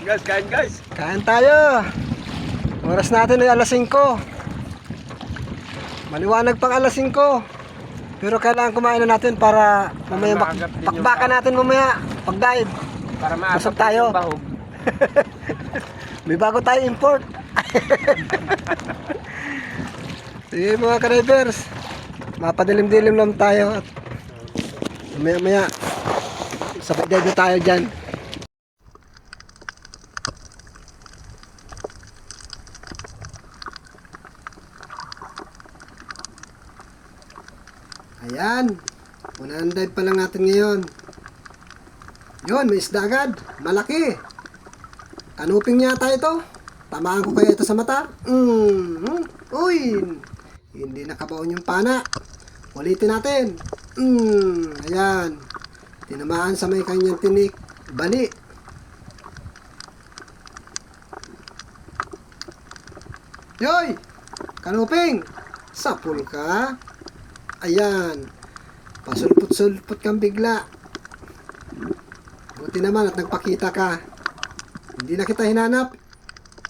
Guys, kain guys. Kain tayo. Oras natin ay alas 5. Maliwanag pang alas 5. Pero kailangan kumain na natin para mamaya maagap din yung bakbakan natin mamaya pagdaid. Para maagap Busog tayo. yung bahog. May bago tayo import. Sige mga ka-drivers, mapadilim-dilim lang tayo at mamaya sabay dive na tayo dyan. Ayan, unang dive pa lang natin ngayon. Yun, may isda agad, malaki. Kanuping yata ito. Tamaan ko kaya ito sa mata. Uy, hindi nakabaon yung pana. Ulitin natin. Ayan, tinamaan sa may kanyang tinik. Bali. Yoy, kanuping, sapul ka. Ayan, pasulpot-sulpot kang bigla. Buti naman at nagpakita ka. Hindi na kita hinanap.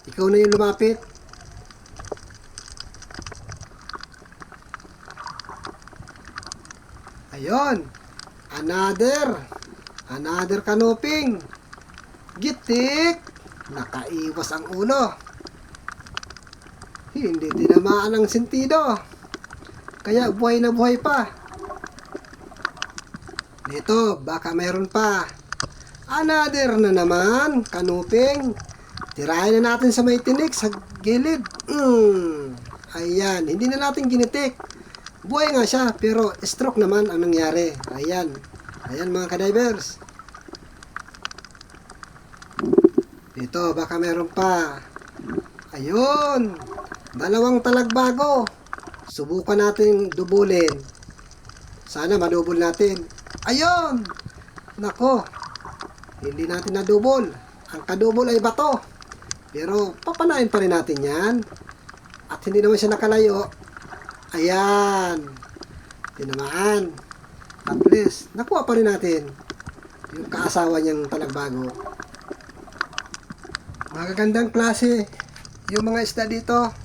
Ikaw na yung lumapit. Ayun, another kanuping. Gitik. Nakaiwas ang ulo. Hindi tinamaan ang sentido. Kaya buhay na buhay pa. Dito, baka mayroon pa. Another na naman, kanuping. Tirahin na natin sa may tinik, sa gilid. Ayan, hindi na natin ginitik. Buhay nga siya, pero stroke naman ang nangyari. Ayan, ayan mga ka-divers. Dito, baka mayroon pa. Ayun, dalawang talagbago. Subukan natin dubulin. Sana madubol natin. Ayun! Nako, hindi natin nadubol. Ang kadubol ay bato. Pero papanain pa rin natin yan. At hindi naman siya nakalayo. Ayan. Tinamaan. At least, nakuha pa rin natin yung kaasawa niyang talagbago. Magagandang klase yung mga isda dito.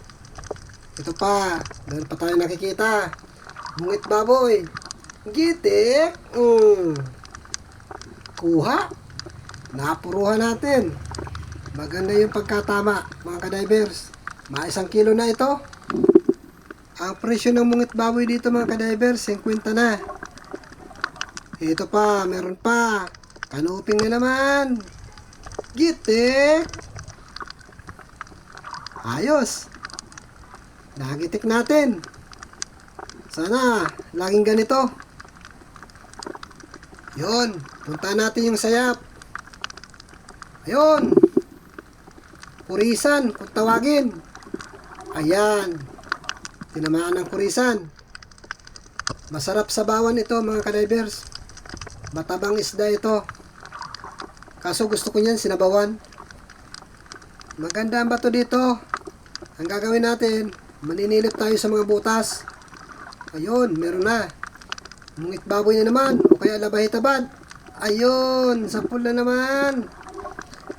Ito pa, doon pa tayo nakikita. Bungit baboy. Gitik. Kuha. Napuruhan natin. Maganda yung pagkatama, mga ka-divers. Mga 1 kilo na ito. Ang presyo ng bungit baboy dito, mga ka-divers, 50 na. Ito pa, meron pa. Kanuping na naman. Gitik. Ayos. Nagitik natin. Sana laging ganito. Yun, punta natin yung sayap. Ayun, kurisan kung tawagin. Ayan, tinamaan ng kurisan. Masarap sa bawan ito, mga ka-divers. Matabang isda ito. Kaso gusto ko niyan sinabawan. Maganda ang bato dito. Ang gagawin natin, maninilip tayo sa mga butas. Ayun, meron na. Mungit baboy na naman. O kaya labay tabad. Ayun, 10 na naman.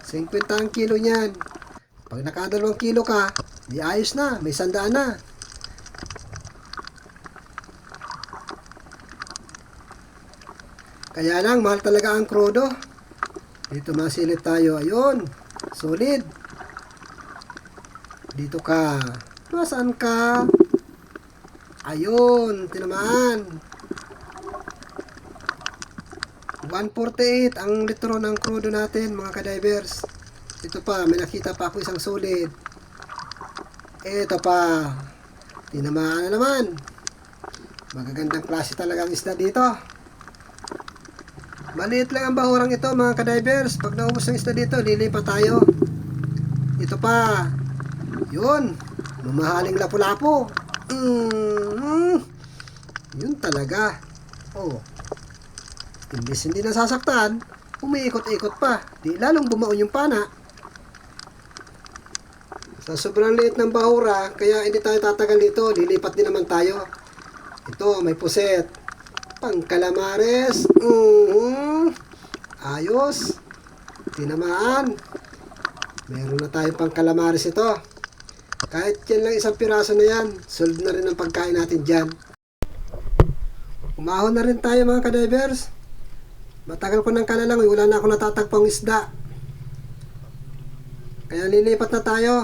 50 ang kilo niyan. Pag nakadalawang kilo ka, di ayos na. May 100 na. Kaya lang, mahal talaga ang krodo. Dito masilip tayo. Ayun, solid. Dito ka. Nasaan ka? Ayun, tinamaan. 148 ang litro ng crudo natin, mga ka-divers. Ito pa, may nakita pa ako isang solid. Ito pa. Tinamaan na naman. Magagandang klase talaga ang isda dito. Maliit lang ang bahurang ito, mga ka-divers. Pag naubos ang isda dito, lilipat tayo. Ito pa. Yun, mamahaling lapu-lapu. Yun talaga. Oh, imbis hindi nasasaktan, umiikot-ikot pa. Di lalong bumaon yung pana. Sa sobrang liit ng bahura, kaya hindi tayo tatagal dito. Lilipat din naman tayo. Ito, may puset. Pang calamares. Ayos. Tinamaan. Meron na tayong pang calamares ito. Kahit yan lang isang piraso na yan, solve na rin ang pagkain natin dyan. Umahon na rin tayo mga kadivers. Matagal ko nang kalalang, wala na ako natatagpang isda. Kaya lilipat na tayo.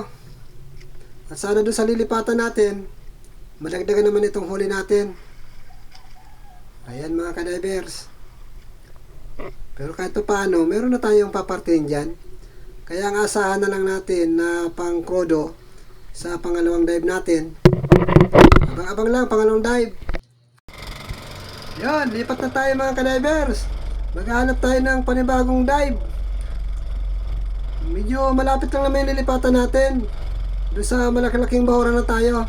At sana doon sa lilipatan natin, madagdagan naman itong huli natin. Ayan mga kadivers. Pero kahit pa paano, meron na tayong papartin dyan. Kaya ang asahan na lang natin na pang krodo sa pangalawang dive natin. Abang-abang lang, pangalawang dive. Yan, lipat na tayo mga kadivers. Maghanap tayo ng panibagong dive. Medyo malapit lang naman yung lilipatan natin. Doon sa malaki-laking bahura na tayo.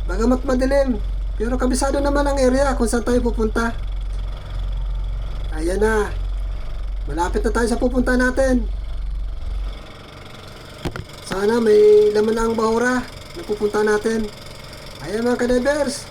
Bagamat madilim, pero kabisado naman ang area kung saan tayo pupunta. Ayan na. Malapit na tayo sa pupunta natin. Sana may laman na ang bahura na pupunta natin. Ayan mga kadivers.